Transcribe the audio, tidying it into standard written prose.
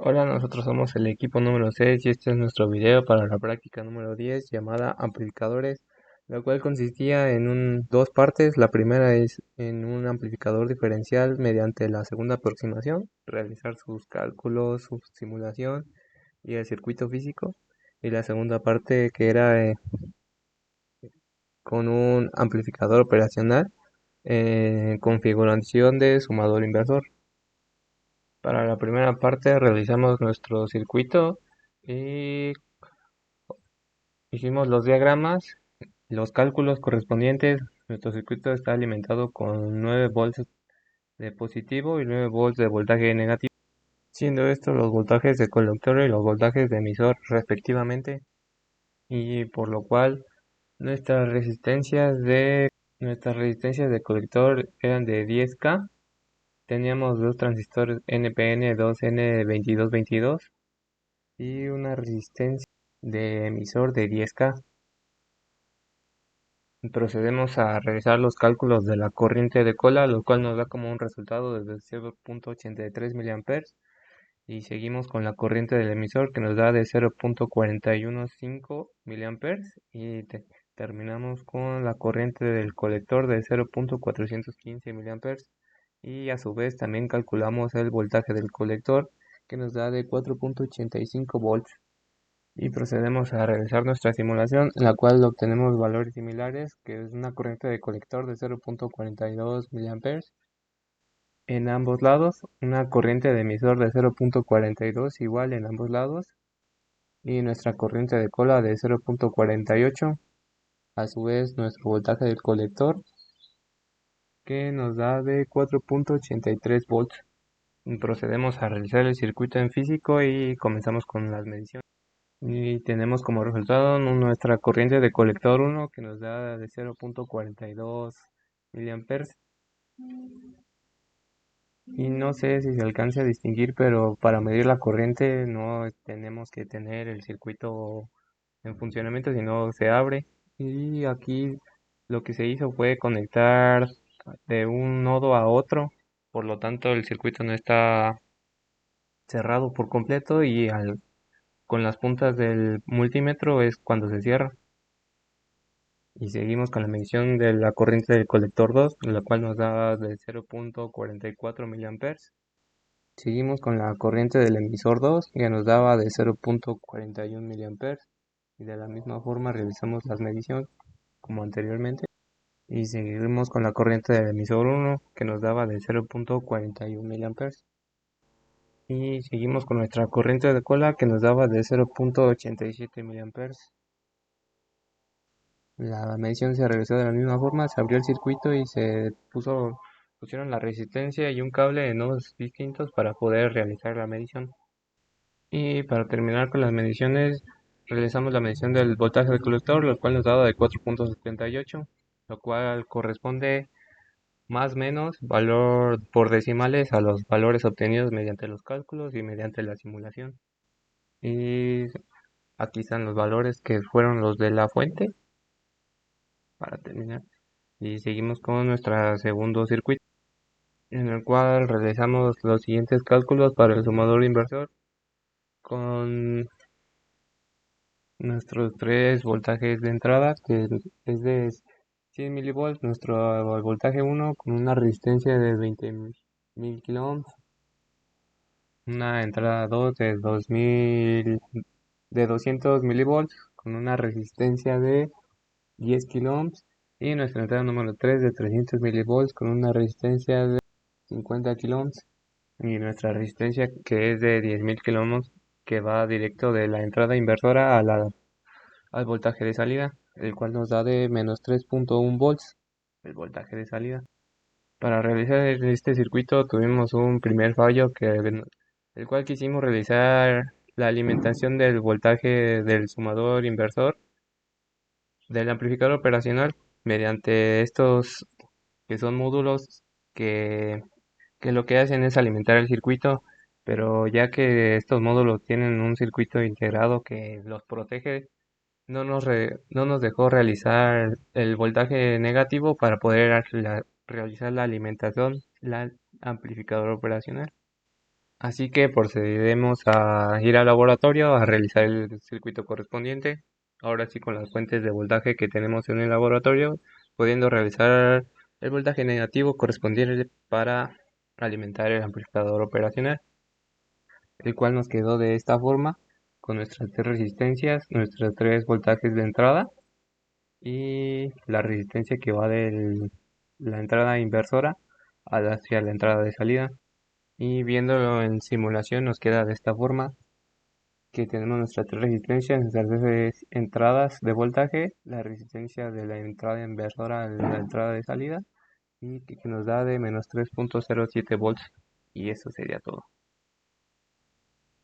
Hola, nosotros somos el equipo número 6 y este es nuestro video para la práctica número 10 llamada amplificadores, la cual consistía en dos partes. La primera es en un amplificador diferencial mediante la segunda aproximación, realizar sus cálculos, su simulación y el circuito físico. Y la segunda parte que era con un amplificador operacional, configuración de sumador inversor. Para la primera parte realizamos nuestro circuito y hicimos los diagramas, los cálculos correspondientes. Nuestro circuito está alimentado con 9 volts de positivo y 9 volts de voltaje negativo, siendo estos los voltajes de colector y los voltajes de emisor respectivamente, y por lo cual nuestras resistencias de nuestras resistencias de colector eran de 10K. Teníamos dos transistores NPN 2N2222 y una resistencia de emisor de 10K. Procedemos a realizar los cálculos de la corriente de cola, lo cual nos da como un resultado de 0.83 mA, y seguimos con la corriente del emisor que nos da de 0.415 mA, y terminamos con la corriente del colector de 0.415 mA, y a su vez también calculamos el voltaje del colector que nos da de 4.85 volts. Y procedemos a realizar nuestra simulación, en la cual obtenemos valores similares, que es una corriente de colector de 0.42 mA en ambos lados, una corriente de emisor de 0.42 igual en ambos lados, y nuestra corriente de cola de 0.48. A su vez nuestro voltaje del colector, que nos da de 4.83 volts. Procedemos a realizar el circuito en físico y comenzamos con las mediciones. Y tenemos como resultado nuestra corriente de colector 1 que nos da de 0.42 miliamperes. Y no sé si se alcance a distinguir, pero para medir la corriente no tenemos que tener el circuito en funcionamiento, sino se abre. Y aquí lo que se hizo fue conectar de un nodo a otro, por lo tanto el circuito no está cerrado por completo, y con las puntas del multímetro es cuando se cierra. Y seguimos con la medición de la corriente del colector 2, la cual nos da de 0.44 miliamperes. Seguimos con la corriente del emisor 2, que nos daba de 0.41 miliamperes. Y de la misma forma realizamos las mediciones como anteriormente. Y seguimos con la corriente del emisor 1, que nos daba de 0.41 miliamperes. Y seguimos con nuestra corriente de cola, que nos daba de 0.87 miliamperes. La medición se realizó de la misma forma, se abrió el circuito y pusieron la resistencia y un cable en nodos distintos para poder realizar la medición. Y para terminar con las mediciones, realizamos la medición del voltaje del colector, lo cual nos daba de 4.78, lo cual corresponde más o menos valor por decimales a los valores obtenidos mediante los cálculos y mediante la simulación. Y aquí están los valores que fueron los de la fuente para terminar. Y seguimos con nuestro segundo circuito, en el cual realizamos los siguientes cálculos para el sumador inversor con nuestros tres voltajes de entrada, que es de 100 milivolts, nuestro voltaje 1 con una resistencia de 20.000 kilo ohms, una entrada 2 de 200 milivolts con una resistencia de 10 kilo ohms, y nuestra entrada número 3 de 300 milivolts con una resistencia de 50 kilo ohms, y nuestra resistencia que es de 10.000 kilo ohms, que va directo de la entrada inversora al voltaje de salida, el cual nos da de menos 3.1 volts el voltaje de salida. Para realizar este circuito tuvimos un primer fallo, el cual quisimos realizar la alimentación del voltaje del sumador inversor del amplificador operacional mediante estos que son módulos que, que lo que hacen es alimentar el circuito, pero ya que estos módulos tienen un circuito integrado que los protege, no nos dejó realizar el voltaje negativo para poder realizar la alimentación, la amplificador operacional. Así que procederemos a ir al laboratorio a realizar el circuito correspondiente. Ahora sí, con las fuentes de voltaje que tenemos en el laboratorio, pudiendo realizar el voltaje negativo correspondiente para alimentar el amplificador operacional, el cual nos quedó de esta forma, con nuestras tres resistencias, nuestros tres voltajes de entrada y la resistencia que va de la entrada inversora hacia la entrada de salida. Y viéndolo en simulación nos queda de esta forma, que tenemos nuestras tres resistencias, nuestras tres entradas de voltaje, la resistencia de la entrada inversora a la entrada de salida, y que nos da de menos 3.07 volts. Y eso sería todo.